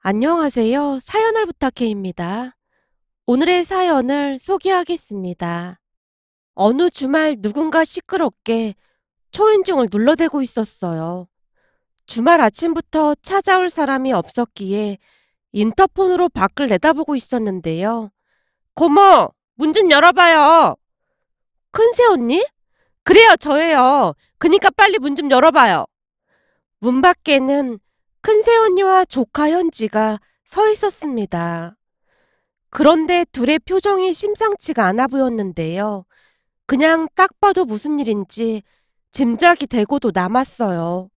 안녕하세요. 사연을 부탁해입니다. 오늘의 사연을 소개하겠습니다. 어느 주말 누군가 시끄럽게 초인종을 눌러대고 있었어요. 주말 아침부터 찾아올 사람이 없었기에 인터폰으로 밖을 내다보고 있었는데요. 고모, 문 좀 열어봐요. 큰새 언니? 그래요, 저예요. 그니까 빨리 문 좀 열어봐요. 문 밖에는 큰새 언니와 조카 현지가 서 있었습니다. 그런데 둘의 표정이 심상치가 않아 보였는데요. 그냥 딱 봐도 무슨 일인지 짐작이 되고도 남았어요.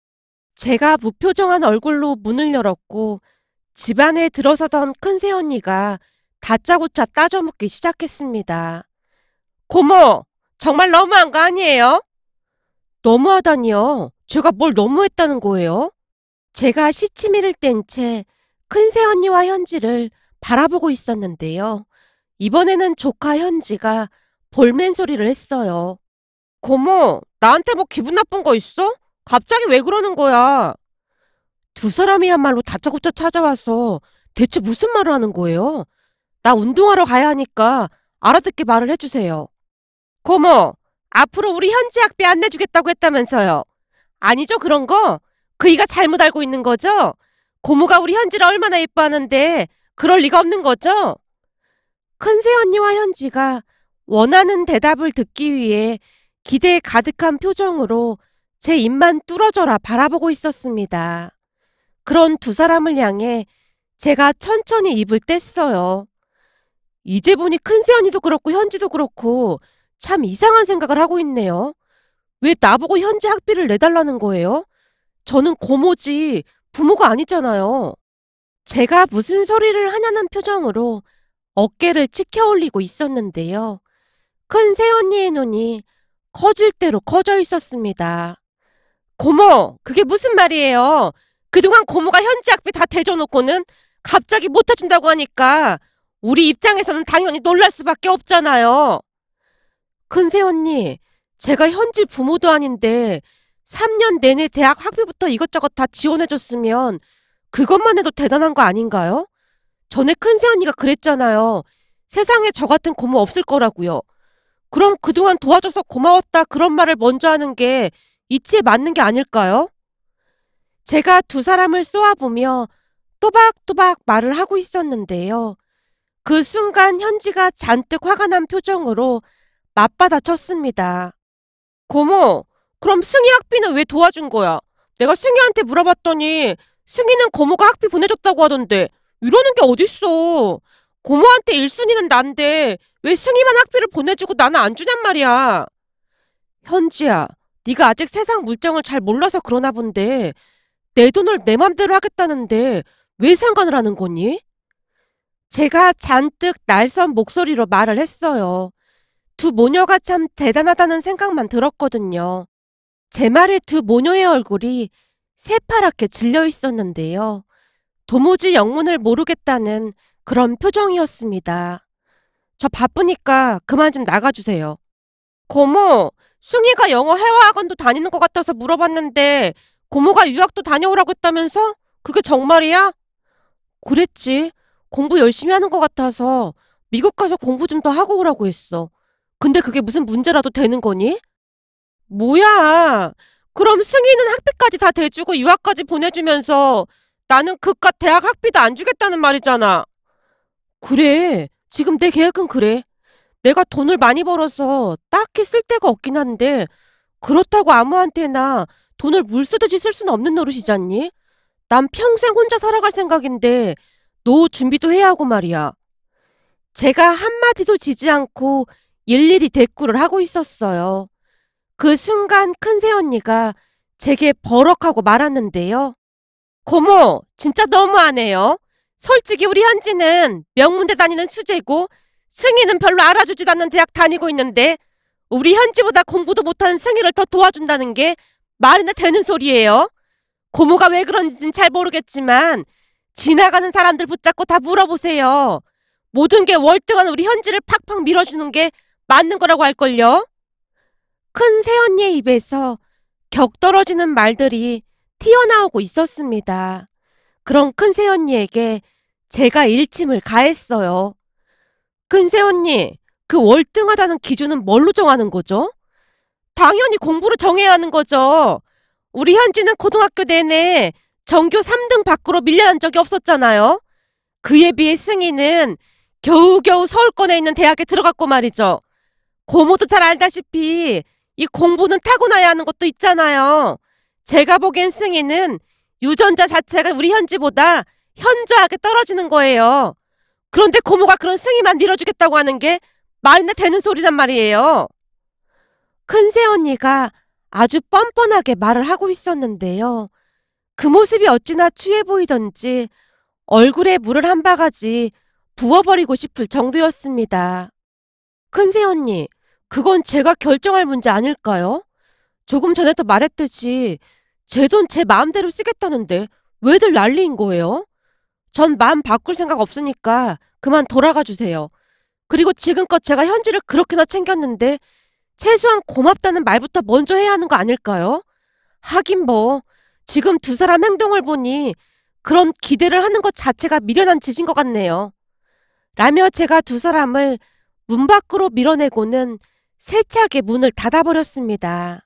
제가 무표정한 얼굴로 문을 열었고 집안에 들어서던 큰새 언니가 다짜고짜 따져묻기 시작했습니다. 고모, 정말 너무한 거 아니에요? 너무하다니요. 제가 뭘 너무했다는 거예요? 제가 시치미를 뗀 채 큰새 언니와 현지를 바라보고 있었는데요. 이번에는 조카 현지가 볼멘 소리를 했어요. 고모, 나한테 뭐 기분 나쁜 거 있어? 갑자기 왜 그러는 거야? 두 사람이야말로 다짜고짜 찾아와서 대체 무슨 말을 하는 거예요? 나 운동하러 가야 하니까 알아듣게 말을 해주세요. 고모, 앞으로 우리 현지 학비 안 내주겠다고 했다면서요. 아니죠, 그런 거? 그이가 잘못 알고 있는 거죠? 고모가 우리 현지를 얼마나 예뻐하는데 그럴 리가 없는 거죠? 큰새 언니와 현지가 원하는 대답을 듣기 위해 기대에 가득한 표정으로 제 입만 뚫어져라 바라보고 있었습니다. 그런 두 사람을 향해 제가 천천히 입을 뗐어요. 이제 보니 큰새 언니도 그렇고 현지도 그렇고 참 이상한 생각을 하고 있네요. 왜 나보고 현지 학비를 내달라는 거예요? 저는 고모지 부모가 아니잖아요. 제가 무슨 소리를 하냐는 표정으로 어깨를 치켜 올리고 있었는데요. 큰 새언니의 눈이 커질 대로 커져 있었습니다. 고모, 그게 무슨 말이에요? 그동안 고모가 현지 학비 다 대줘놓고는 갑자기 못 해준다고 하니까 우리 입장에서는 당연히 놀랄 수밖에 없잖아요. 큰 새언니, 제가 현지 부모도 아닌데 3년 내내 대학 학비부터 이것저것 다 지원해줬으면 그것만 해도 대단한 거 아닌가요? 전에 큰 새언니가 그랬잖아요. 세상에 저 같은 고모 없을 거라고요. 그럼 그동안 도와줘서 고마웠다 그런 말을 먼저 하는 게 이치에 맞는 게 아닐까요? 제가 두 사람을 쏘아보며 또박또박 말을 하고 있었는데요. 그 순간 현지가 잔뜩 화가 난 표정으로 맞받아 쳤습니다. 고모, 그럼 승희 학비는 왜 도와준 거야? 내가 승희한테 물어봤더니 승희는 고모가 학비 보내줬다고 하던데 이러는 게 어딨어. 고모한테 1순위는 난데 왜 승희만 학비를 보내주고 나는 안 주냔 말이야. 현지야, 네가 아직 세상 물정을 잘 몰라서 그러나 본데 내 돈을 내 맘대로 하겠다는데 왜 상관을 하는 거니? 제가 잔뜩 날선 목소리로 말을 했어요. 두 모녀가 참 대단하다는 생각만 들었거든요. 제 말에 두 모녀의 얼굴이 새파랗게 질려 있었는데요. 도무지 영문을 모르겠다는 그런 표정이었습니다. 저 바쁘니까 그만 좀 나가주세요. 고모, 숭이가 영어 회화학원도 다니는 것 같아서 물어봤는데 고모가 유학도 다녀오라고 했다면서? 그게 정말이야? 그랬지. 공부 열심히 하는 것 같아서 미국 가서 공부 좀 더 하고 오라고 했어. 근데 그게 무슨 문제라도 되는 거니? 뭐야? 그럼 승희는 학비까지 다 대주고 유학까지 보내주면서 나는 그깟 대학 학비도 안 주겠다는 말이잖아. 그래. 지금 내 계획은 그래. 내가 돈을 많이 벌어서 딱히 쓸 데가 없긴 한데 그렇다고 아무한테나 돈을 물 쓰듯이 쓸 수는 없는 노릇이잖니? 난 평생 혼자 살아갈 생각인데 노후 준비도 해야 하고 말이야. 제가 한마디도 지지 않고 일일이 대꾸를 하고 있었어요. 그 순간 큰새 언니가 제게 버럭하고 말았는데요. 고모, 진짜 너무하네요. 솔직히 우리 현지는 명문대 다니는 수재고 승희는 별로 알아주지도 않는 대학 다니고 있는데 우리 현지보다 공부도 못하는 승희를 더 도와준다는 게 말이나 되는 소리예요? 고모가 왜 그런지는 잘 모르겠지만 지나가는 사람들 붙잡고 다 물어보세요. 모든 게 월등한 우리 현지를 팍팍 밀어주는 게 맞는 거라고 할걸요? 큰 새언니의 입에서 격떨어지는 말들이 튀어나오고 있었습니다. 그런 큰새 언니에게 제가 일침을 가했어요. 큰새 언니, 그 월등하다는 기준은 뭘로 정하는 거죠? 당연히 공부로 정해야 하는 거죠. 우리 현지는 고등학교 내내 전교 3등 밖으로 밀려난 적이 없었잖아요. 그에 비해 승희는 겨우겨우 서울권에 있는 대학에 들어갔고 말이죠. 고모도 잘 알다시피 이 공부는 타고나야 하는 것도 있잖아요. 제가 보기엔 승희는 유전자 자체가 우리 현지보다 현저하게 떨어지는 거예요. 그런데 고모가 그런 승희만 밀어주겠다고 하는 게 말이나 되는 소리란 말이에요. 큰새 언니가 아주 뻔뻔하게 말을 하고 있었는데요. 그 모습이 어찌나 취해 보이던지 얼굴에 물을 한 바가지 부어버리고 싶을 정도였습니다. 큰새 언니, 그건 제가 결정할 문제 아닐까요? 조금 전에도 말했듯이 제 돈 제 마음대로 쓰겠다는데 왜들 난리인 거예요? 전 마음 바꿀 생각 없으니까 그만 돌아가 주세요. 그리고 지금껏 제가 현지를 그렇게나 챙겼는데 최소한 고맙다는 말부터 먼저 해야 하는 거 아닐까요? 하긴 뭐 지금 두 사람 행동을 보니 그런 기대를 하는 것 자체가 미련한 짓인 것 같네요. 라며 제가 두 사람을 문 밖으로 밀어내고는 세차게 문을 닫아버렸습니다.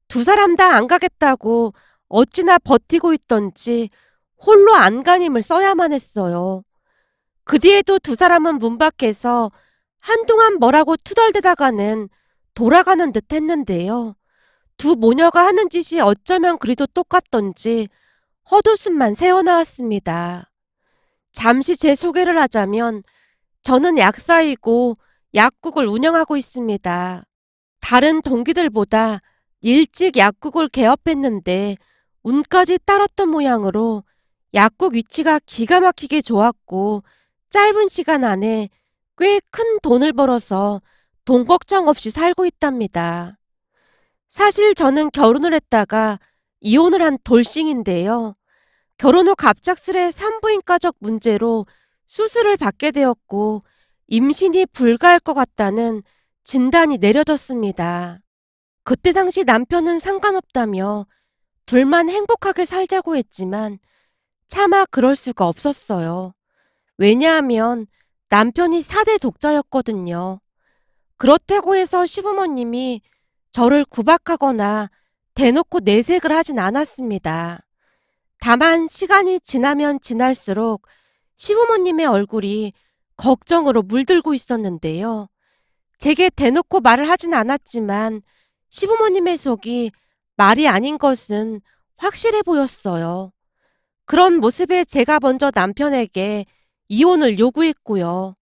두 사람 다 안 가겠다고 어찌나 버티고 있던지 홀로 안간힘을 써야만 했어요. 그 뒤에도 두 사람은 문 밖에서 한동안 뭐라고 투덜대다가는 돌아가는 듯 했는데요. 두 모녀가 하는 짓이 어쩌면 그리도 똑같던지 헛웃음만 새어나왔습니다. 잠시 제 소개를 하자면 저는 약사이고 약국을 운영하고 있습니다. 다른 동기들보다 일찍 약국을 개업했는데 운까지 따랐던 모양으로 약국 위치가 기가 막히게 좋았고 짧은 시간 안에 꽤 큰 돈을 벌어서 돈 걱정 없이 살고 있답니다. 사실 저는 결혼을 했다가 이혼을 한 돌싱인데요. 결혼 후 갑작스레 산부인과적 문제로 수술을 받게 되었고 임신이 불가할 것 같다는 진단이 내려졌습니다. 그때 당시 남편은 상관없다며 둘만 행복하게 살자고 했지만 차마 그럴 수가 없었어요. 왜냐하면 남편이 4대 독자였거든요. 그렇다고 해서 시부모님이 저를 구박하거나 대놓고 내색을 하진 않았습니다. 다만 시간이 지나면 지날수록 시부모님의 얼굴이 걱정으로 물들고 있었는데요. 제게 대놓고 말을 하진 않았지만 시부모님의 속이 말이 아닌 것은 확실해 보였어요. 그런 모습에 제가 먼저 남편에게 이혼을 요구했고요.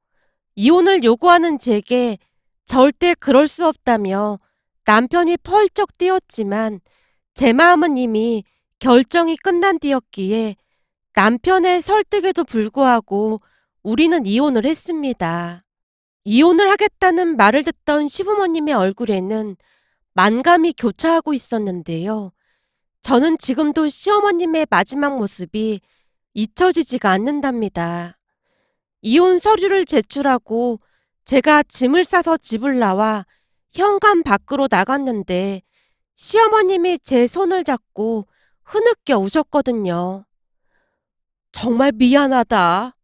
이혼을 요구하는 제게 절대 그럴 수 없다며 남편이 펄쩍 뛰었지만 제 마음은 이미 결정이 끝난 뒤였기에 남편의 설득에도 불구하고 우리는 이혼을 했습니다. 이혼을 하겠다는 말을 듣던 시부모님의 얼굴에는 만감이 교차하고 있었는데요. 저는 지금도 시어머님의 마지막 모습이 잊혀지지가 않는답니다. 이혼 서류를 제출하고 제가 짐을 싸서 집을 나와 현관 밖으로 나갔는데 시어머님이 제 손을 잡고 흐느껴 우셨거든요. 정말 미안하다.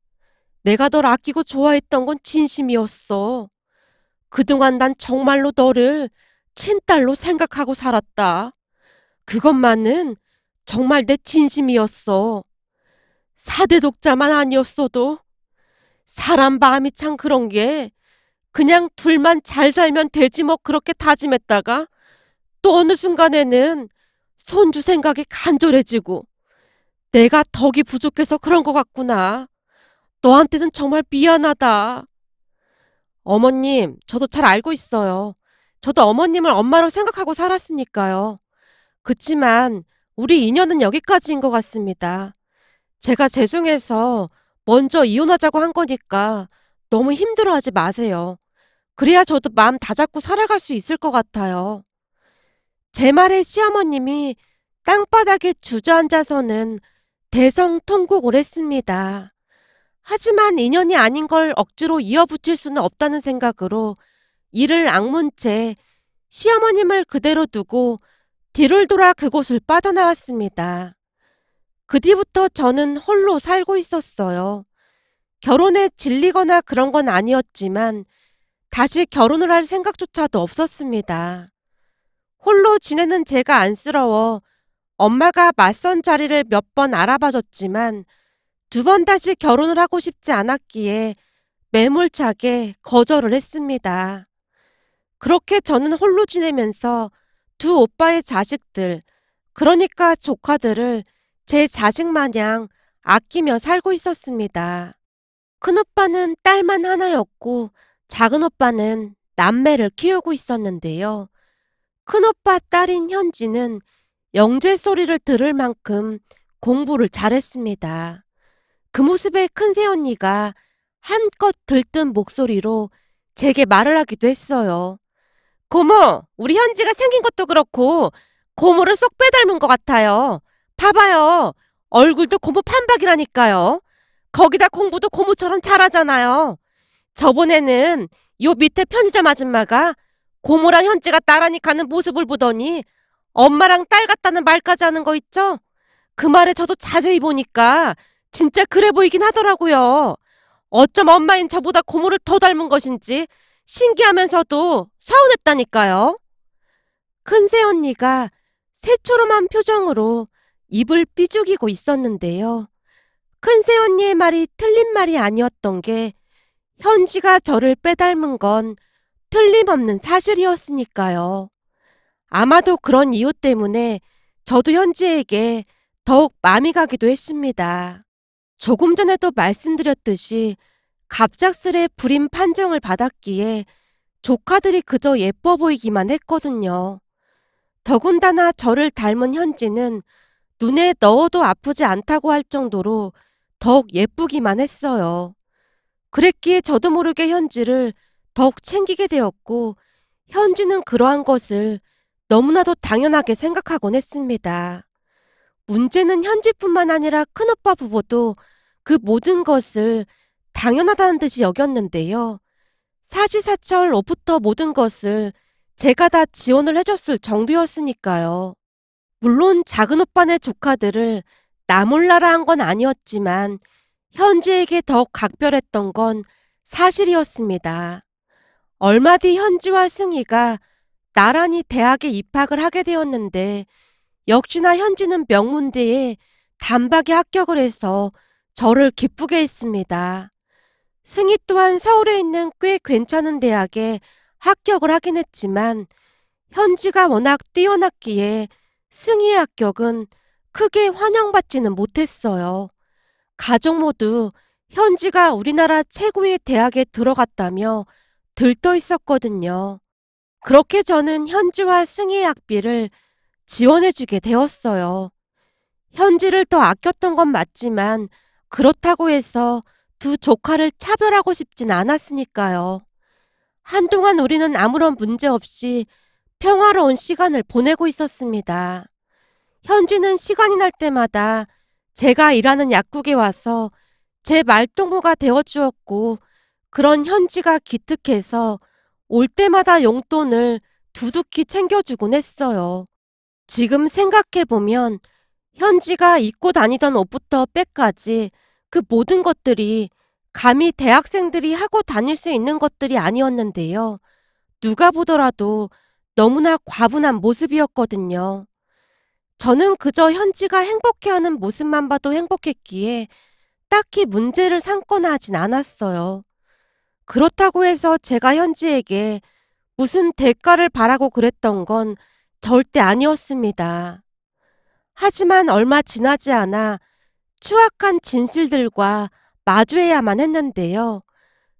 내가 널 아끼고 좋아했던 건 진심이었어. 그동안 난 정말로 너를 친딸로 생각하고 살았다. 그것만은 정말 내 진심이었어. 4대 독자만 아니었어도 사람 마음이 참 그런 게 그냥 둘만 잘 살면 되지 뭐 그렇게 다짐했다가 또 어느 순간에는 손주 생각이 간절해지고 내가 덕이 부족해서 그런 것 같구나. 너한테는 정말 미안하다. 어머님, 저도 잘 알고 있어요. 저도 어머님을 엄마로 생각하고 살았으니까요. 그치만 우리 인연은 여기까지인 것 같습니다. 제가 죄송해서 먼저 이혼하자고 한 거니까 너무 힘들어하지 마세요. 그래야 저도 마음 다잡고 살아갈 수 있을 것 같아요. 제 말에 시어머님이 땅바닥에 주저앉아서는 대성통곡을 했습니다. 하지만 인연이 아닌 걸 억지로 이어붙일 수는 없다는 생각으로 이를 악문 채 시어머님을 그대로 두고 뒤를 돌아 그곳을 빠져나왔습니다. 그 뒤부터 저는 홀로 살고 있었어요. 결혼에 질리거나 그런 건 아니었지만 다시 결혼을 할 생각조차도 없었습니다. 홀로 지내는 제가 안쓰러워 엄마가 맞선 자리를 몇 번 알아봐줬지만 두 번 다시 결혼을 하고 싶지 않았기에 매몰차게 거절을 했습니다. 그렇게 저는 홀로 지내면서 두 오빠의 자식들, 그러니까 조카들을 제 자식 마냥 아끼며 살고 있었습니다. 큰오빠는 딸만 하나였고 작은 오빠는 남매를 키우고 있었는데요. 큰오빠 딸인 현지는 영재 소리를 들을 만큼 공부를 잘했습니다. 그 모습에 큰새언니가 한껏 들뜬 목소리로 제게 말을 하기도 했어요. 고모, 우리 현지가 생긴 것도 그렇고 고모를 쏙 빼닮은 것 같아요. 봐봐요. 얼굴도 고모 판박이라니까요. 거기다 공부도 고모처럼 잘하잖아요. 저번에는 요 밑에 편의점 아줌마가 고모랑 현지가 나란히 가는 모습을 보더니 엄마랑 딸 같다는 말까지 하는 거 있죠? 그 말에 저도 자세히 보니까 진짜 그래 보이긴 하더라고요. 어쩜 엄마인 저보다 고모를 더 닮은 것인지 신기하면서도 서운했다니까요. 큰새언니가 새초롬한 표정으로 입을 삐죽이고 있었는데요. 큰새언니의 말이 틀린 말이 아니었던 게 현지가 저를 빼닮은 건 틀림없는 사실이었으니까요. 아마도 그런 이유 때문에 저도 현지에게 더욱 마음이 가기도 했습니다. 조금 전에도 말씀드렸듯이 갑작스레 불임 판정을 받았기에 조카들이 그저 예뻐 보이기만 했거든요. 더군다나 저를 닮은 현지는 눈에 넣어도 아프지 않다고 할 정도로 더욱 예쁘기만 했어요. 그랬기에 저도 모르게 현지를 더욱 챙기게 되었고 현지는 그러한 것을 너무나도 당연하게 생각하곤 했습니다. 문제는 현지뿐만 아니라 큰오빠 부부도 그 모든 것을 당연하다는 듯이 여겼는데요. 사시사철 옷부터 모든 것을 제가 다 지원을 해줬을 정도였으니까요. 물론 작은 오빠네 조카들을 나 몰라라 한 건 아니었지만 현지에게 더욱 각별했던 건 사실이었습니다. 얼마 뒤 현지와 승희가 나란히 대학에 입학을 하게 되었는데 역시나 현지는 명문대에 단박에 합격을 해서 저를 기쁘게 했습니다. 승희 또한 서울에 있는 꽤 괜찮은 대학에 합격을 하긴 했지만 현지가 워낙 뛰어났기에 승희의 합격은 크게 환영받지는 못했어요. 가족 모두 현지가 우리나라 최고의 대학에 들어갔다며 들떠 있었거든요. 그렇게 저는 현지와 승희의 학비를 지원해주게 되었어요. 현지를 더 아꼈던 건 맞지만 그렇다고 해서 두 조카를 차별하고 싶진 않았으니까요. 한동안 우리는 아무런 문제 없이 평화로운 시간을 보내고 있었습니다. 현지는 시간이 날 때마다 제가 일하는 약국에 와서 제 말동무가 되어주었고 그런 현지가 기특해서 올 때마다 용돈을 두둑히 챙겨주곤 했어요. 지금 생각해보면 현지가 입고 다니던 옷부터 백까지 그 모든 것들이 감히 대학생들이 하고 다닐 수 있는 것들이 아니었는데요. 누가 보더라도 너무나 과분한 모습이었거든요. 저는 그저 현지가 행복해하는 모습만 봐도 행복했기에 딱히 문제를 삼거나 하진 않았어요. 그렇다고 해서 제가 현지에게 무슨 대가를 바라고 그랬던 건 절대 아니었습니다. 하지만 얼마 지나지 않아 추악한 진실들과 마주해야만 했는데요.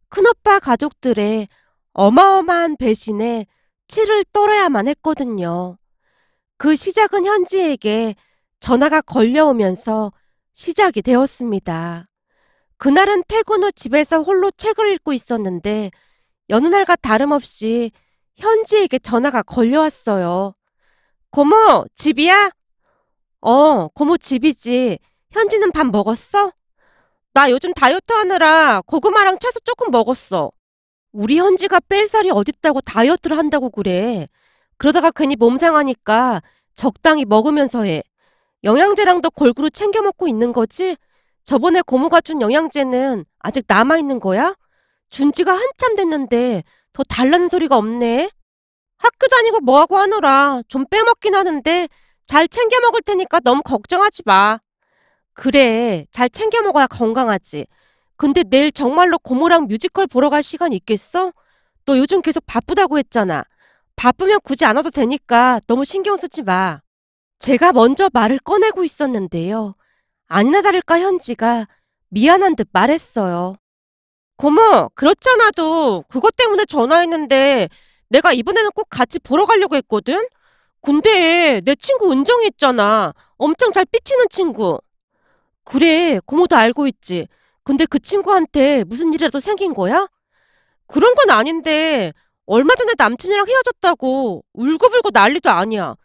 큰오빠 가족들의 어마어마한 배신에 치를 떨어야만 했거든요. 그 시작은 현지에게 전화가 걸려오면서 시작이 되었습니다. 그날은 퇴근 후 집에서 홀로 책을 읽고 있었는데 여느 날과 다름없이 현지에게 전화가 걸려왔어요. 고모, 집이야? 고모 집이지. 현지는 밥 먹었어? 나 요즘 다이어트 하느라 고구마랑 채소 조금 먹었어. 우리 현지가 뺄 살이 어딨다고 다이어트를 한다고 그래. 그러다가 괜히 몸 상하니까 적당히 먹으면서 해. 영양제랑도 골고루 챙겨 먹고 있는 거지? 저번에 고모가 준 영양제는 아직 남아있는 거야? 준 지가 한참 됐는데 더 달라는 소리가 없네. 학교 다니고 뭐하고 하노라. 좀 빼먹긴 하는데 잘 챙겨 먹을 테니까 너무 걱정하지 마. 그래, 잘 챙겨 먹어야 건강하지. 근데 내일 정말로 고모랑 뮤지컬 보러 갈 시간 있겠어? 너 요즘 계속 바쁘다고 했잖아. 바쁘면 굳이 안 와도 되니까 너무 신경 쓰지 마. 제가 먼저 말을 꺼내고 있었는데요. 아니나 다를까 현지가 미안한 듯 말했어요. 고모, 그렇잖아도 그것 때문에 전화했는데 내가 이번에는 꼭 같이 보러 가려고 했거든? 근데 내 친구 은정이 있잖아. 엄청 잘 삐치는 친구. 그래, 고모도 알고 있지. 근데 그 친구한테 무슨 일이라도 생긴 거야? 그런 건 아닌데 얼마 전에 남친이랑 헤어졌다고 울고불고 난리도 아니야.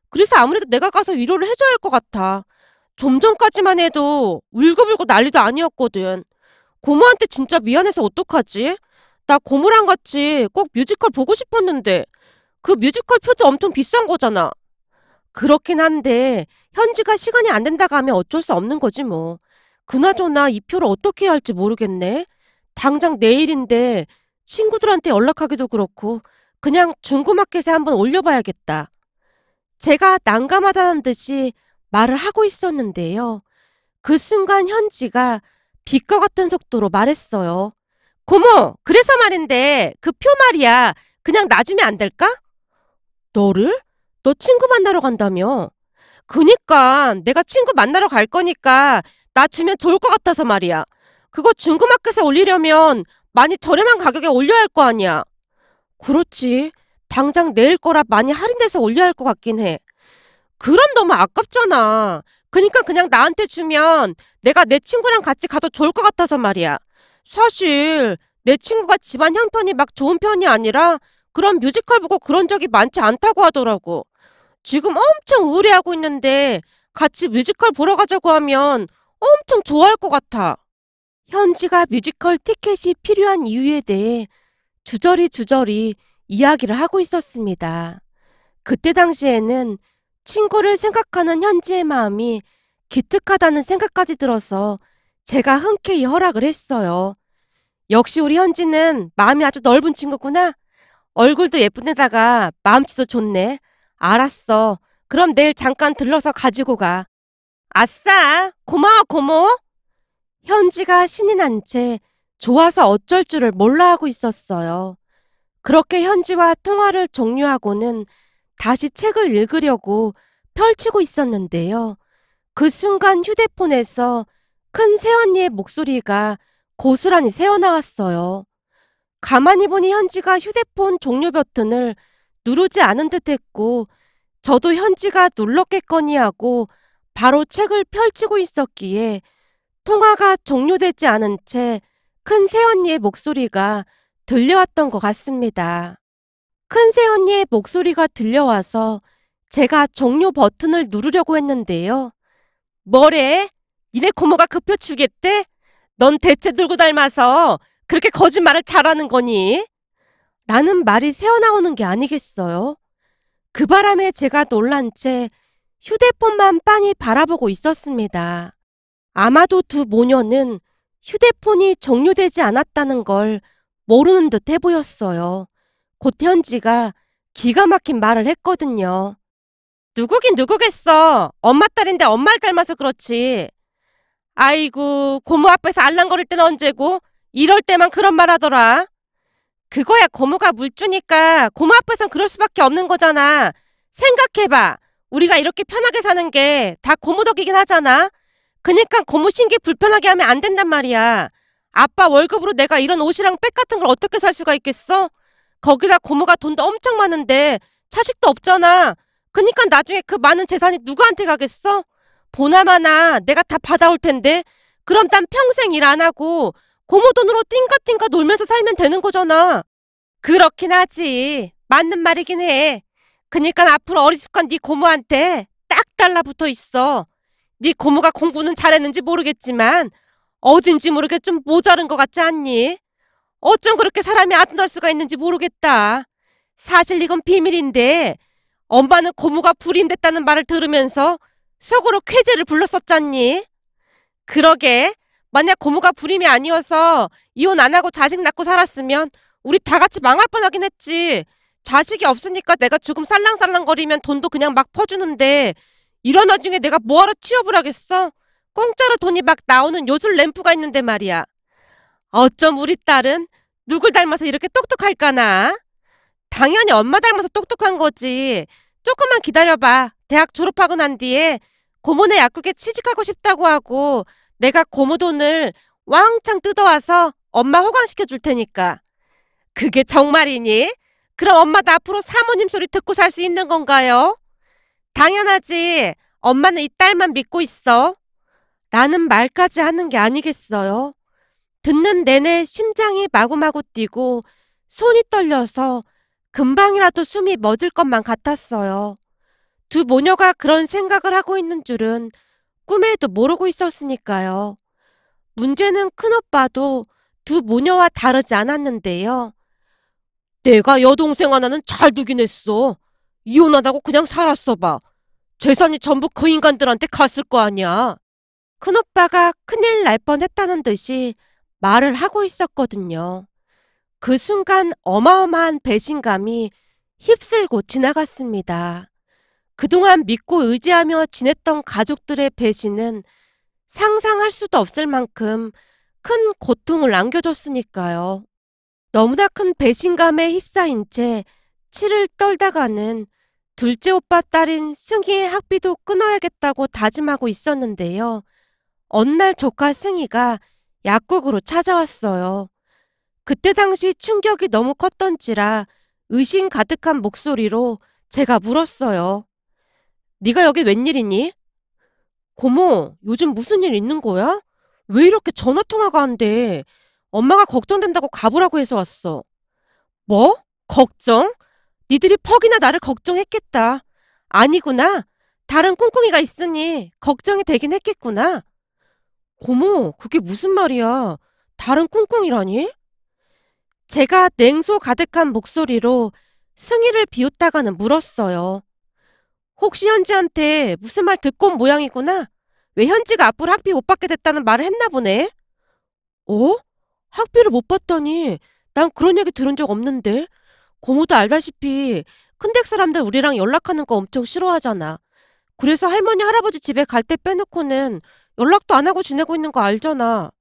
그래서 아무래도 내가 가서 위로를 해줘야 할 것 같아. 좀 전까지만 해도 울고불고 난리도 아니었거든. 고모한테 진짜 미안해서 어떡하지? 나 고모랑 같이 꼭 뮤지컬 보고 싶었는데 그 뮤지컬 표도 엄청 비싼 거잖아. 그렇긴 한데 현지가 시간이 안 된다고 하면 어쩔 수 없는 거지 뭐. 그나저나 이 표를 어떻게 해야 할지 모르겠네. 당장 내일인데 친구들한테 연락하기도 그렇고 그냥 중고마켓에 한번 올려봐야겠다. 제가 난감하다는 듯이 말을 하고 있었는데요. 그 순간 현지가 빛과 같은 속도로 말했어요. 고모, 그래서 말인데 그 표 말이야. 그냥 놔주면 안 될까? 너를? 너 친구 만나러 간다며? 그니까 내가 친구 만나러 갈 거니까 나 주면 좋을 것 같아서 말이야. 그거 중고마켓에 올리려면 많이 저렴한 가격에 올려야 할 거 아니야. 그렇지. 당장 내일 거라 많이 할인해서 올려야 할 것 같긴 해. 그럼 너무 아깝잖아. 그니까 그냥 나한테 주면 내가 내 친구랑 같이 가도 좋을 것 같아서 말이야. 사실 내 친구가 집안 형편이 막 좋은 편이 아니라 그런 뮤지컬 보고 그런 적이 많지 않다고 하더라고. 지금 엄청 우울해하고 있는데 같이 뮤지컬 보러 가자고 하면 엄청 좋아할 것 같아. 현지가 뮤지컬 티켓이 필요한 이유에 대해 주저리 이야기를 하고 있었습니다. 그때 당시에는 친구를 생각하는 현지의 마음이 기특하다는 생각까지 들어서 제가 흔쾌히 허락을 했어요. 역시 우리 현지는 마음이 아주 넓은 친구구나. 얼굴도 예쁜데다가 마음씨도 좋네. 알았어. 그럼 내일 잠깐 들러서 가지고 가. 아싸! 고마워, 고모! 현지가 신이 난 채 좋아서 어쩔 줄을 몰라 하고 있었어요. 그렇게 현지와 통화를 종료하고는 다시 책을 읽으려고 펼치고 있었는데요. 그 순간 휴대폰에서 큰 새언니의 목소리가 고스란히 새어나왔어요. 가만히 보니 현지가 휴대폰 종료 버튼을 누르지 않은 듯 했고 저도 현지가 눌렀겠거니 하고 바로 책을 펼치고 있었기에 통화가 종료되지 않은 채 큰 새언니의 목소리가 들려왔던 것 같습니다. 큰 새언니의 목소리가 들려와서 제가 종료 버튼을 누르려고 했는데요. 뭐래? 니네 고모가 그 표 주겠대? 넌 대체 누구 닮아서 그렇게 거짓말을 잘하는 거니? 라는 말이 새어나오는 게 아니겠어요? 그 바람에 제가 놀란 채 휴대폰만 빤히 바라보고 있었습니다. 아마도 두 모녀는 휴대폰이 종료되지 않았다는 걸 모르는 듯 해 보였어요. 곧 현지가 기가 막힌 말을 했거든요. 누구긴 누구겠어. 엄마 딸인데 엄마를 닮아서 그렇지. 아이고, 고모 앞에서 알랑거릴 때는 언제고 이럴 때만 그런 말 하더라. 그거야 고모가 물주니까 고모 앞에선 그럴 수밖에 없는 거잖아. 생각해봐. 우리가 이렇게 편하게 사는 게 다 고모 덕이긴 하잖아. 그니까 고모 신기 불편하게 하면 안 된단 말이야. 아빠 월급으로 내가 이런 옷이랑 백 같은 걸 어떻게 살 수가 있겠어? 거기다 고모가 돈도 엄청 많은데 차식도 없잖아. 그니까 나중에 그 많은 재산이 누구한테 가겠어? 보나마나 내가 다 받아올 텐데 그럼 난 평생 일 안 하고 고모 돈으로 띵가띵가 놀면서 살면 되는 거잖아. 그렇긴 하지. 맞는 말이긴 해. 그니까 앞으로 어리숙한 네 고모한테 딱 달라붙어 있어. 네 고모가 공부는 잘했는지 모르겠지만 어딘지 모르게 좀 모자른 것 같지 않니? 어쩜 그렇게 사람이 아둔할 수가 있는지 모르겠다. 사실 이건 비밀인데 엄마는 고모가 불임됐다는 말을 들으면서 속으로 쾌재를 불렀었잖니. 그러게. 만약 고모가 불임이 아니어서 이혼 안 하고 자식 낳고 살았으면 우리 다 같이 망할 뻔하긴 했지. 자식이 없으니까 내가 조금 살랑살랑거리면 돈도 그냥 막 퍼주는데 이런 와중에 내가 뭐하러 취업을 하겠어? 공짜로 돈이 막 나오는 요술 램프가 있는데 말이야. 어쩜 우리 딸은 누굴 닮아서 이렇게 똑똑할까나? 당연히 엄마 닮아서 똑똑한 거지. 조금만 기다려봐. 대학 졸업하고 난 뒤에 고모네 약국에 취직하고 싶다고 하고 내가 고모 돈을 왕창 뜯어와서 엄마 호강시켜 줄 테니까. 그게 정말이니? 그럼 엄마도 앞으로 사모님 소리 듣고 살 수 있는 건가요? 당연하지. 엄마는 이 딸만 믿고 있어. 라는 말까지 하는 게 아니겠어요. 듣는 내내 심장이 마구마구 뛰고 손이 떨려서 금방이라도 숨이 멎을 것만 같았어요. 두 모녀가 그런 생각을 하고 있는 줄은 꿈에도 모르고 있었으니까요. 문제는 큰오빠도 두 모녀와 다르지 않았는데요. 내가 여동생 하나는 잘 두긴 했어. 이혼하다고 그냥 살았어 봐. 재산이 전부 그 인간들한테 갔을 거 아니야. 큰오빠가 큰일 날 뻔했다는 듯이 말을 하고 있었거든요. 그 순간 어마어마한 배신감이 휩쓸고 지나갔습니다. 그동안 믿고 의지하며 지냈던 가족들의 배신은 상상할 수도 없을 만큼 큰 고통을 안겨줬으니까요. 너무나 큰 배신감에 휩싸인 채 치를 떨다가는 둘째 오빠 딸인 승희의 학비도 끊어야겠다고 다짐하고 있었는데요. 어느 날 조카 승희가 약국으로 찾아왔어요. 그때 당시 충격이 너무 컸던지라 의심 가득한 목소리로 제가 물었어요. 네가 여기 웬일이니? 고모, 요즘 무슨 일 있는 거야? 왜 이렇게 전화통화가 안 돼? 엄마가 걱정된다고 가보라고 해서 왔어. 뭐? 걱정? 니들이 퍽이나 나를 걱정했겠다. 아니구나. 다른 꿍꿍이가 있으니 걱정이 되긴 했겠구나. 고모, 그게 무슨 말이야? 다른 꿍꿍이라니? 제가 냉소 가득한 목소리로 승희를 비웃다가는 물었어요. 혹시 현지한테 무슨 말 듣고 온 모양이구나? 왜 현지가 앞으로 학비 못 받게 됐다는 말을 했나 보네? 어? 학비를 못 받다니? 난 그런 얘기 들은 적 없는데. 고모도 알다시피 큰댁 사람들 우리랑 연락하는 거 엄청 싫어하잖아. 그래서 할머니 할아버지 집에 갈 때 빼놓고는 연락도 안 하고 지내고 있는 거 알잖아.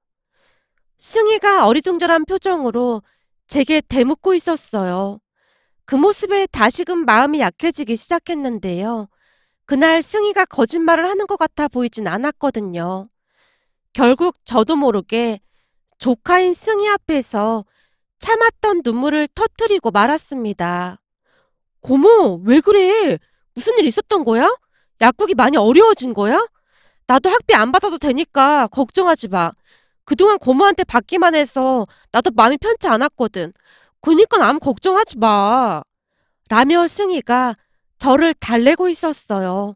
승희가 어리둥절한 표정으로 제게 대묻고 있었어요. 그 모습에 다시금 마음이 약해지기 시작했는데요. 그날 승희가 거짓말을 하는 것 같아 보이진 않았거든요. 결국 저도 모르게 조카인 승희 앞에서 참았던 눈물을 터뜨리고 말았습니다. 고모, 왜 그래? 무슨 일 있었던 거야? 약국이 많이 어려워진 거야? 나도 학비 안 받아도 되니까 걱정하지 마. 그동안 고모한테 받기만 해서 나도 마음이 편치 않았거든. 그니까 아무 걱정하지 마. 라며 승희가 저를 달래고 있었어요.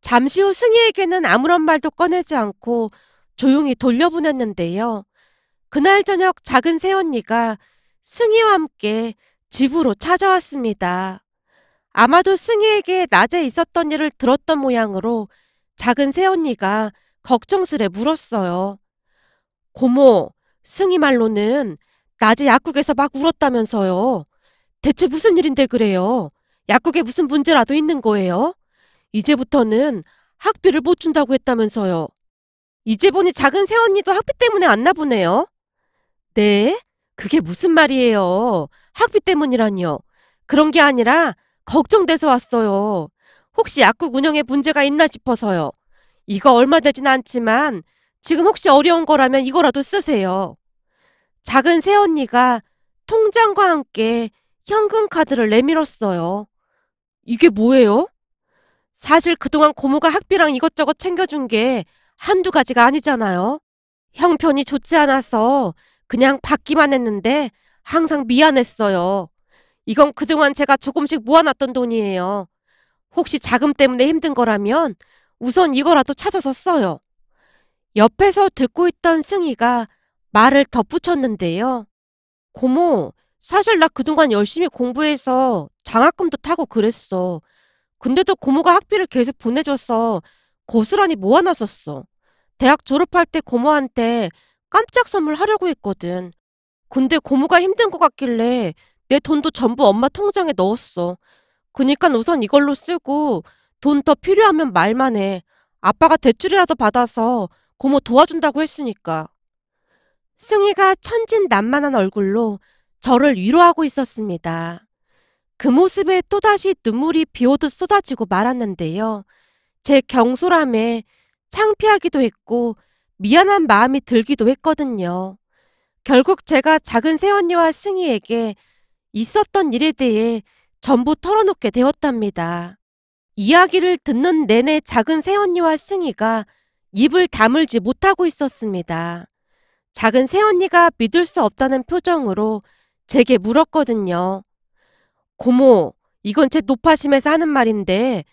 잠시 후 승희에게는 아무런 말도 꺼내지 않고 조용히 돌려보냈는데요. 그날 저녁 작은 새언니가 승희와 함께 집으로 찾아왔습니다. 아마도 승희에게 낮에 있었던 일을 들었던 모양으로 작은 새언니가 걱정스레 물었어요. 고모, 승희 말로는 낮에 약국에서 막 울었다면서요. 대체 무슨 일인데 그래요? 약국에 무슨 문제라도 있는 거예요? 이제부터는 학비를 못 준다고 했다면서요. 이제 보니 작은 새언니도 학비 때문에 왔나 보네요. 네? 그게 무슨 말이에요? 학비 때문이라니요. 그런 게 아니라 걱정돼서 왔어요. 혹시 약국 운영에 문제가 있나 싶어서요. 이거 얼마 되진 않지만 지금 혹시 어려운 거라면 이거라도 쓰세요. 작은 새언니가 통장과 함께 현금 카드를 내밀었어요. 이게 뭐예요? 사실 그동안 고모가 학비랑 이것저것 챙겨준 게 한두 가지가 아니잖아요. 형편이 좋지 않아서 그냥 받기만 했는데 항상 미안했어요. 이건 그동안 제가 조금씩 모아놨던 돈이에요. 혹시 자금 때문에 힘든 거라면 우선 이거라도 찾아서 써요. 옆에서 듣고 있던 승희가 말을 덧붙였는데요. 고모, 사실 나 그동안 열심히 공부해서 장학금도 타고 그랬어. 근데도 고모가 학비를 계속 보내줘서 고스란히 모아놨었어. 대학 졸업할 때 고모한테 깜짝 선물하려고 했거든. 근데 고모가 힘든 것 같길래 내 돈도 전부 엄마 통장에 넣었어. 그니까 우선 이걸로 쓰고 돈 더 필요하면 말만 해. 아빠가 대출이라도 받아서 고모 도와준다고 했으니까. 승희가 천진난만한 얼굴로 저를 위로하고 있었습니다. 그 모습에 또다시 눈물이 비오듯 쏟아지고 말았는데요. 제 경솔함에 창피하기도 했고 미안한 마음이 들기도 했거든요. 결국 제가 작은 새언니와 승희에게 있었던 일에 대해 전부 털어놓게 되었답니다. 이야기를 듣는 내내 작은 새언니와 승희가 입을 다물지 못하고 있었습니다. 작은 새언니가 믿을 수 없다는 표정으로 제게 물었거든요. 고모, 이건 제 노파심에서 하는 말인데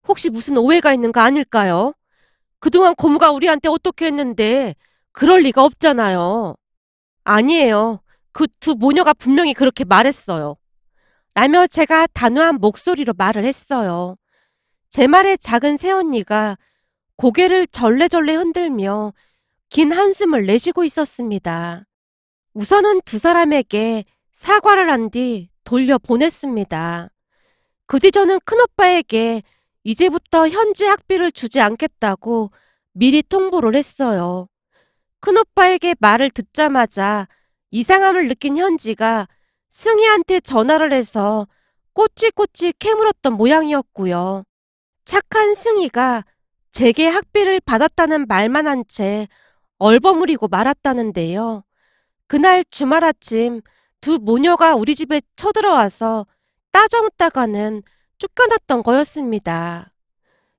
혹시 무슨 오해가 있는 거 아닐까요? 그동안 고모가 우리한테 어떻게 했는데 그럴 리가 없잖아요. 아니에요. 그 두 모녀가 분명히 그렇게 말했어요. 라며 제가 단호한 목소리로 말을 했어요. 제 말에 작은 새언니가 고개를 절레절레 흔들며 긴 한숨을 내쉬고 있었습니다. 우선은 두 사람에게 사과를 한 뒤 돌려보냈습니다. 그 뒤 저는 큰오빠에게 이제부터 현지 학비를 주지 않겠다고 미리 통보를 했어요. 큰오빠에게 말을 듣자마자 이상함을 느낀 현지가 승희한테 전화를 해서 꼬치꼬치 캐물었던 모양이었고요. 착한 승희가 제게 학비를 받았다는 말만 한 채 얼버무리고 말았다는데요. 그날 주말 아침 두 모녀가 우리 집에 쳐들어와서 따져묻다가는 쫓겨났던 거였습니다.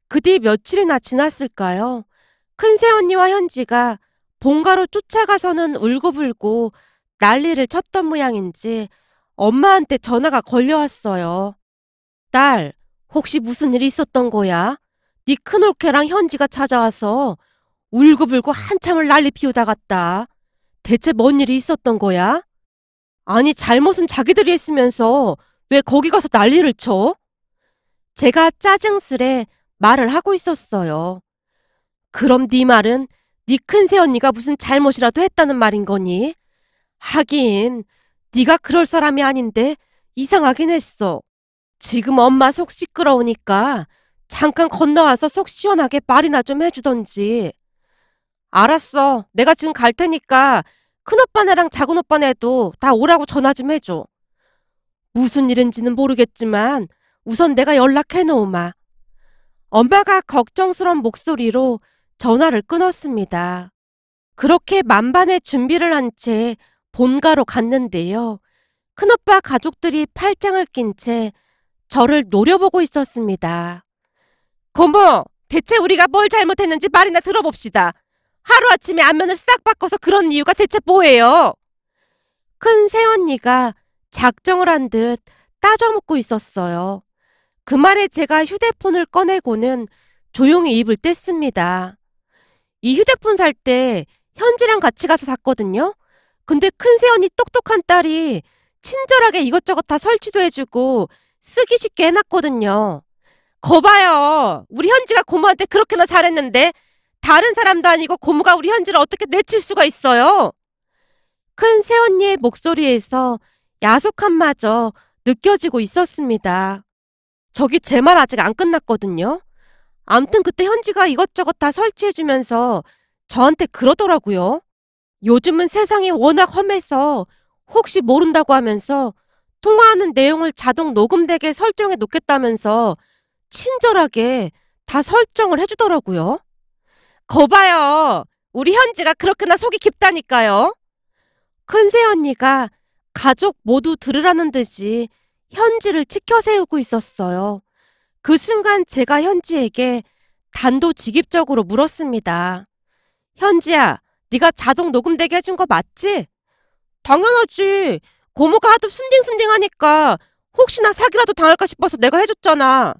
그 뒤 며칠이나 지났을까요? 큰새언니와 현지가 본가로 쫓아가서는 울고불고 난리를 쳤던 모양인지 엄마한테 전화가 걸려왔어요. 딸, 혹시 무슨 일이 있었던 거야? 네 큰올케랑 현지가 찾아와서 울고불고 한참을 난리 피우다 갔다. 대체 뭔 일이 있었던 거야? 아니, 잘못은 자기들이 했으면서 왜 거기 가서 난리를 쳐? 제가 짜증스레 말을 하고 있었어요. 그럼 네 말은 네 큰새언니가 무슨 잘못이라도 했다는 말인 거니? 하긴 네가 그럴 사람이 아닌데 이상하긴 했어. 지금 엄마 속 시끄러우니까 잠깐 건너와서 속 시원하게 말이나 좀 해주던지. 알았어. 내가 지금 갈 테니까 큰오빠네랑 작은오빠네도 다 오라고 전화 좀 해줘. 무슨 일인지는 모르겠지만 우선 내가 연락해놓으마. 엄마가 걱정스러운 목소리로 전화를 끊었습니다. 그렇게 만반의 준비를 한 채 본가로 갔는데요. 큰오빠 가족들이 팔짱을 낀 채 저를 노려보고 있었습니다. 고모, 대체 우리가 뭘 잘못했는지 말이나 들어봅시다. 하루아침에 안면을 싹 바꿔서 그런 이유가 대체 뭐예요? 큰 새언니가 작정을 한 듯 따져묻고 있었어요. 그 말에 제가 휴대폰을 꺼내고는 조용히 입을 뗐습니다. 이 휴대폰 살 때 현지랑 같이 가서 샀거든요. 근데 큰 새언니 똑똑한 딸이 친절하게 이것저것 다 설치도 해주고 쓰기 쉽게 해놨거든요. 거봐요. 우리 현지가 고모한테 그렇게나 잘했는데 다른 사람도 아니고 고모가 우리 현지를 어떻게 내칠 수가 있어요? 큰 새언니의 목소리에서 야속함마저 느껴지고 있었습니다. 저기 제 말 아직 안 끝났거든요. 암튼 그때 현지가 이것저것 다 설치해주면서 저한테 그러더라고요. 요즘은 세상이 워낙 험해서 혹시 모른다고 하면서 통화하는 내용을 자동 녹음되게 설정해 놓겠다면서 친절하게 다 설정을 해주더라고요. 거봐요. 우리 현지가 그렇게나 속이 깊다니까요. 큰새언니가 가족 모두 들으라는 듯이 현지를 치켜세우고 있었어요. 그 순간 제가 현지에게 단도직입적으로 물었습니다. 현지야, 네가 자동 녹음되게 해준 거 맞지? 당연하지. 고모가 하도 순딩순딩하니까 혹시나 사기라도 당할까 싶어서 내가 해줬잖아.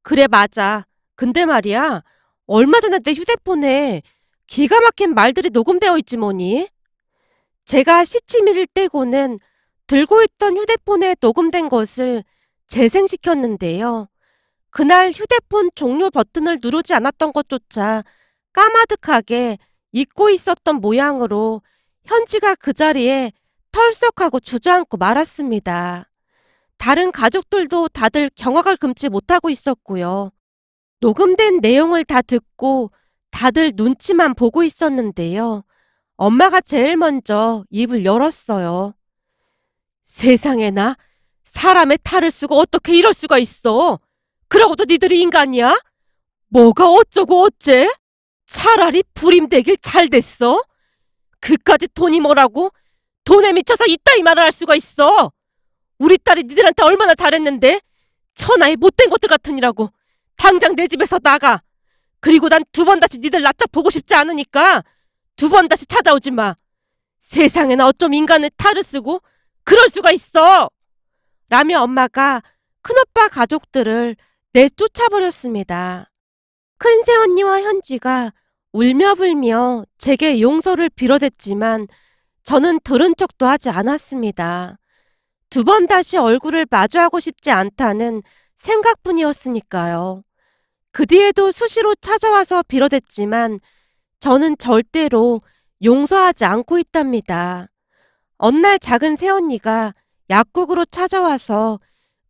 그래, 맞아. 근데 말이야, 얼마 전에 내 휴대폰에 기가 막힌 말들이 녹음되어 있지 뭐니? 제가 시치미를 떼고는 들고 있던 휴대폰에 녹음된 것을 재생시켰는데요. 그날 휴대폰 종료 버튼을 누르지 않았던 것조차 까마득하게 잊고 있었던 모양으로 현지가 그 자리에 털썩하고 주저앉고 말았습니다. 다른 가족들도 다들 경악을 금치 못하고 있었고요. 녹음된 내용을 다 듣고 다들 눈치만 보고 있었는데요. 엄마가 제일 먼저 입을 열었어요. 세상에나, 사람의 탈을 쓰고 어떻게 이럴 수가 있어? 그러고도 니들이 인간이야? 뭐가 어쩌고 어째? 차라리 불임되길 잘 됐어? 그까짓 돈이 뭐라고? 돈에 미쳐서 이따위 말을 할 수가 있어? 우리 딸이 니들한테 얼마나 잘했는데? 천하의 못된 것들 같으니라고. 당장 내 집에서 나가. 그리고 난 두 번 다시 니들 낯짝 보고 싶지 않으니까 두 번 다시 찾아오지 마. 세상에나 어쩜 인간의 탈을 쓰고 그럴 수가 있어. 라며 엄마가 큰오빠 가족들을 내쫓아버렸습니다. 큰새언니와 현지가 울며불며 제게 용서를 빌어댔지만 저는 들은 척도 하지 않았습니다. 두 번 다시 얼굴을 마주하고 싶지 않다는 생각뿐이었으니까요. 그 뒤에도 수시로 찾아와서 빌어댔지만 저는 절대로 용서하지 않고 있답니다. 어느 날 작은 새언니가 약국으로 찾아와서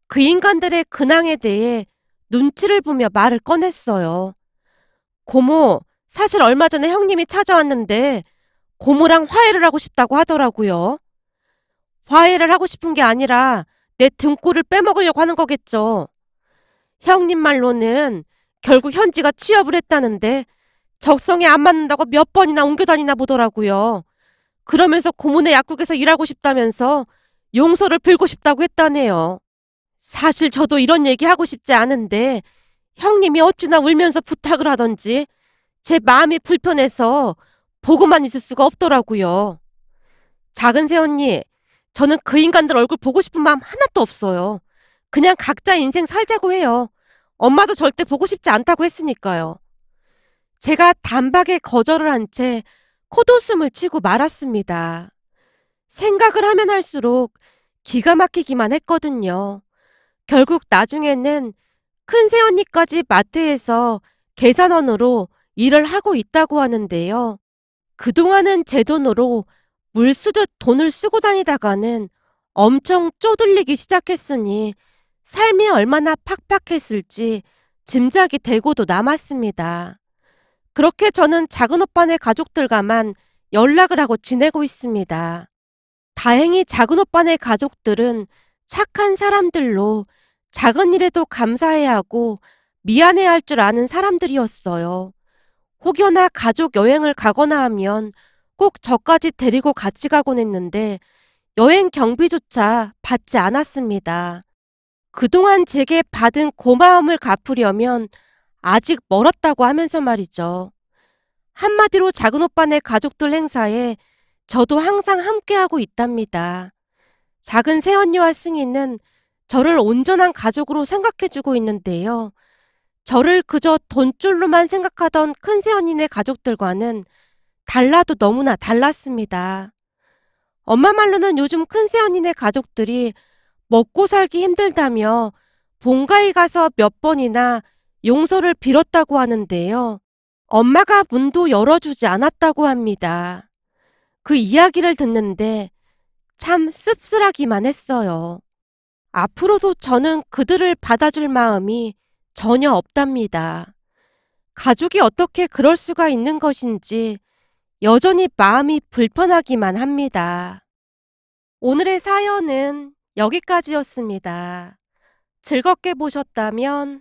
그 인간들의 근황에 대해 눈치를 보며 말을 꺼냈어요. 고모, 사실 얼마 전에 형님이 찾아왔는데 고모랑 화해를 하고 싶다고 하더라고요. 화해를 하고 싶은 게 아니라 내 등골을 빼먹으려고 하는 거겠죠. 형님 말로는 결국 현지가 취업을 했다는데 적성에 안 맞는다고 몇 번이나 옮겨 다니나 보더라고요. 그러면서 고모네 약국에서 일하고 싶다면서 용서를 빌고 싶다고 했다네요. 사실 저도 이런 얘기 하고 싶지 않은데 형님이 어찌나 울면서 부탁을 하던지 제 마음이 불편해서 보고만 있을 수가 없더라고요. 작은 새언니, 저는 그 인간들 얼굴 보고 싶은 마음 하나도 없어요. 그냥 각자 인생 살자고 해요. 엄마도 절대 보고 싶지 않다고 했으니까요. 제가 단박에 거절을 한 채 콧웃음을 치고 말았습니다. 생각을 하면 할수록 기가 막히기만 했거든요. 결국 나중에는 큰 새언니까지 마트에서 계산원으로 일을 하고 있다고 하는데요. 그동안은 제 돈으로 물 쓰듯 돈을 쓰고 다니다가는 엄청 쪼들리기 시작했으니 삶이 얼마나 팍팍했을지 짐작이 되고도 남았습니다. 그렇게 저는 작은 오빠네 가족들과만 연락을 하고 지내고 있습니다. 다행히 작은 오빠네 가족들은 착한 사람들로 작은 일에도 감사해야 하고 미안해야 할 줄 아는 사람들이었어요. 혹여나 가족 여행을 가거나 하면 꼭 저까지 데리고 같이 가곤 했는데 여행 경비조차 받지 않았습니다. 그동안 제게 받은 고마움을 갚으려면 아직 멀었다고 하면서 말이죠. 한마디로 작은 오빠네 가족들 행사에 저도 항상 함께하고 있답니다. 작은 새언니와 승희는 저를 온전한 가족으로 생각해주고 있는데요. 저를 그저 돈줄로만 생각하던 큰 새언니네 가족들과는 달라도 너무나 달랐습니다. 엄마 말로는 요즘 큰 새언니네 가족들이 먹고 살기 힘들다며 본가에 가서 몇 번이나 용서를 빌었다고 하는데요. 엄마가 문도 열어주지 않았다고 합니다. 그 이야기를 듣는데 참 씁쓸하기만 했어요. 앞으로도 저는 그들을 받아줄 마음이 전혀 없답니다. 가족이 어떻게 그럴 수가 있는 것인지 여전히 마음이 불편하기만 합니다. 오늘의 사연은 여기까지였습니다. 즐겁게 보셨다면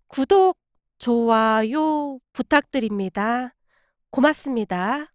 구독, 좋아요 부탁드립니다. 고맙습니다.